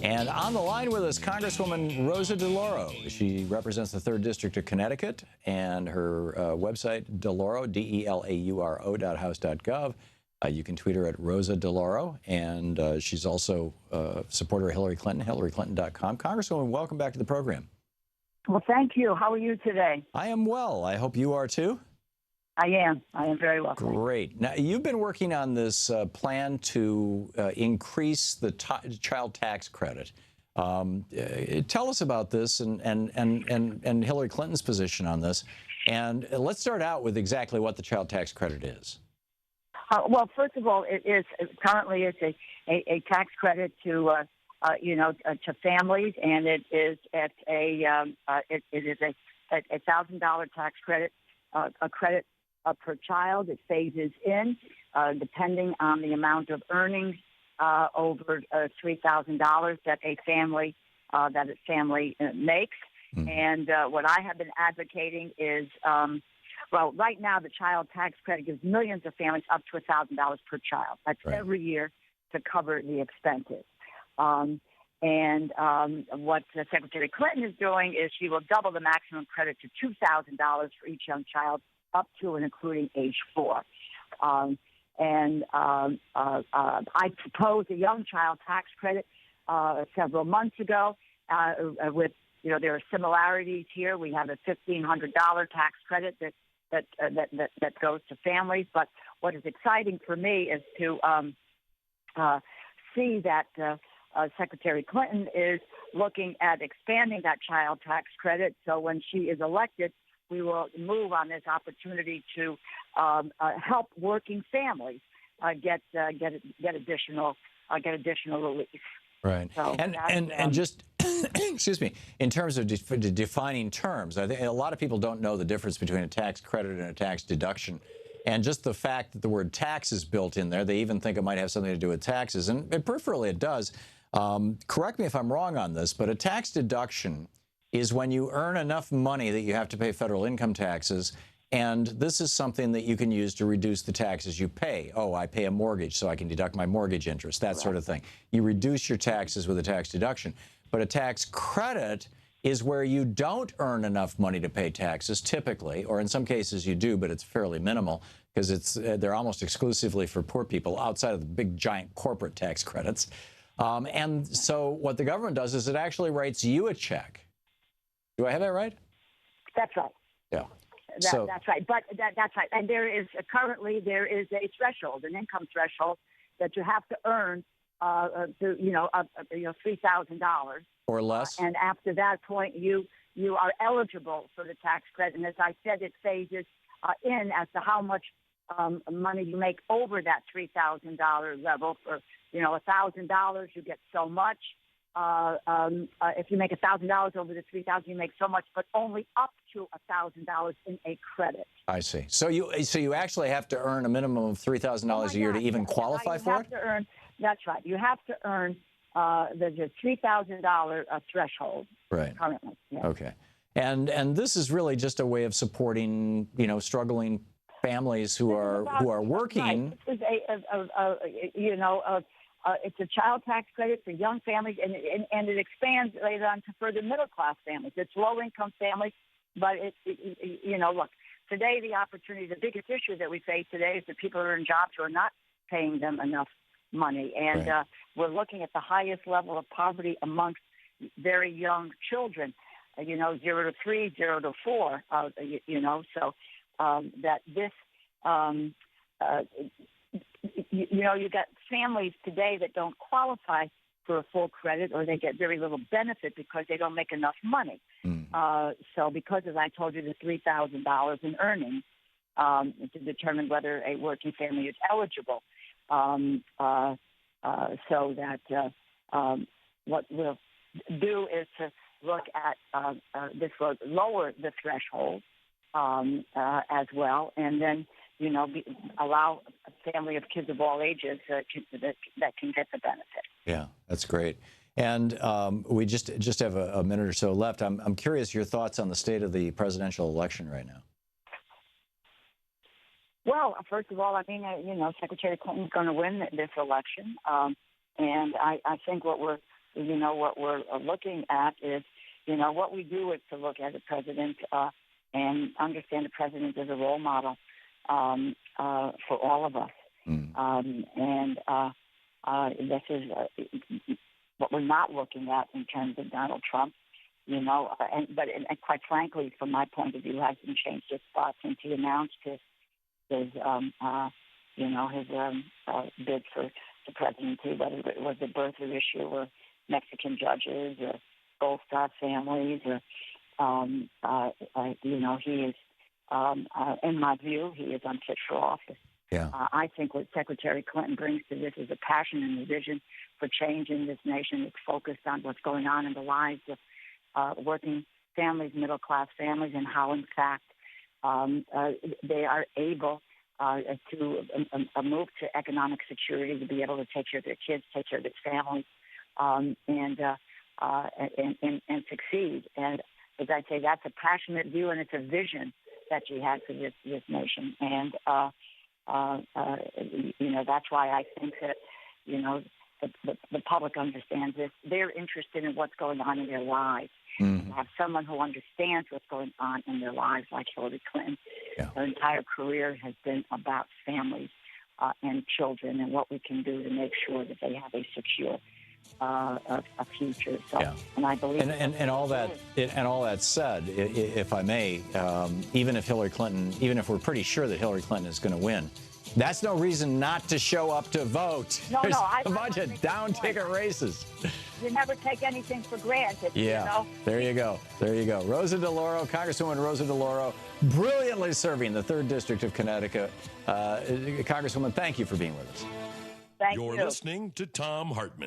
And on the line with us, Congresswoman Rosa DeLauro. She represents the 3rd District of Connecticut, and her website, DeLauro, DELAURO.house.gov. You can tweet her at Rosa DeLauro, and she's also a supporter of Hillary Clinton, HillaryClinton.com. Congresswoman, welcome back to the program. Well, thank you. How are you today? I am well. I hope you are too. I am. I am very well. Great. Now, you've been working on this plan to increase the child tax credit. Tell us about this and Hillary Clinton's position on this. And let's start out with exactly what the child tax credit is. Well, first of all, currently it's a tax credit to to families, and it is at a $1,000 tax credit, a credit per child. It phases in depending on the amount of earnings over $3,000 that a family makes. Mm-hmm. And what I have been advocating is, well, right now the child tax credit gives millions of families up to $1,000 per child. That's right. Every year to cover the expenses. What Secretary Clinton is doing is she will double the maximum credit to $2,000 for each young child up to and including age 4. I proposed a young child tax credit several months ago with, there are similarities here. We have a $1,500 tax credit that goes to families. But what is exciting for me is to see that Secretary Clinton is looking at expanding that child tax credit. So when she is elected, we will move on this opportunity to help working families get additional relief. Right. So and just excuse me, in terms of defining terms, I think a lot of people don't know the difference between a tax credit and a tax deduction. And just the fact that the word tax is built in there, they even think it might have something to do with taxes, and peripherally it does. Correct me if I'm wrong on this, but a tax deduction is when you earn enough money that you have to pay federal income taxes, and this is something that you can use to reduce the taxes you pay. Oh, I pay a mortgage, so I can deduct my mortgage interest, that sort of thing. You reduce your taxes with a tax deduction. But a tax credit is where you don't earn enough money to pay taxes, typically, or in some cases you do, but it's fairly minimal because they're almost exclusively for poor people outside of the big, giant corporate tax credits. And so what the government does is it actually writes you a check. Do I have that right? That's right. Yeah. That's right. But that's right. And currently there is a threshold, an income threshold that you have to earn, $3,000 or less. And after that point, you are eligible for the tax credit. And as I said, it phases in as to how much money you make over that $3,000 level. For $1,000, you get so much. If you make $1,000 over the $3,000, you make so much, but only up to $1,000 in a credit. I see. So you actually have to earn a minimum of $3,000 a year to even qualify for it? That's right. You have to earn the $3,000 threshold. Right. Currently. Yes. Okay. And this is really just a way of supporting struggling families who are working. Right. This is it's a child tax credit for young families, and it expands later on to further middle-class families. It's low-income families, but look, today the biggest issue that we face today is that people are in jobs who are not paying them enough money, and right. We're looking at the highest level of poverty amongst very young children, 0 to 3, 0 to 4, so that this. You got families today that don't qualify for a full credit, or they get very little benefit because they don't make enough money. So because, as I told you, the $3,000 in earnings to determine whether a working family is eligible. So that what we'll do is to look at this will lower the threshold as well, and then allow a family of kids of all ages that can get the benefit. Yeah, that's great. And we just have a minute or so left. I'm curious your thoughts on the state of the presidential election right now. Well, first of all, I mean, Secretary Clinton's going to win this election, and I think what we're what we're looking at is, what we do is to look at the president and understand the president as a role model for all of us. This is what we're not looking at in terms of Donald Trump, and quite frankly, from my point of view, hasn't changed his thoughts since he announced his bid for the presidency, whether it was the birther issue or Mexican judges or Gold Star families, or he is, in my view, he is unfit for office. Yeah. I think what Secretary Clinton brings to this is a passion and a vision for change in this nation. It's focused on what's going on in the lives of working families, middle-class families, and how, in fact, they are able to move to economic security, to be able to take care of their kids, take care of their families, and succeed. And as I say, that's a passionate view, and it's a vision that she had for this nation. And that's why I think that the public understands this. They're interested in what's going on in their lives. Mm-hmm. To have someone who understands what's going on in their lives, like Hillary Clinton. Yeah. Her entire career has been about families and children, and what we can do to make sure that they have a secure a future. So, yeah. And I believe and all that said, if I may, even if we're pretty sure that Hillary Clinton is going to win, that's no reason not to show up to vote. There's a bunch of down-ticket races. You never take anything for granted. Yeah, There you go. Rosa DeLauro, Congresswoman Rosa DeLauro, brilliantly serving the 3rd District of Connecticut. Congresswoman, thank you for being with us. Thank you. You're listening to Thom Hartmann.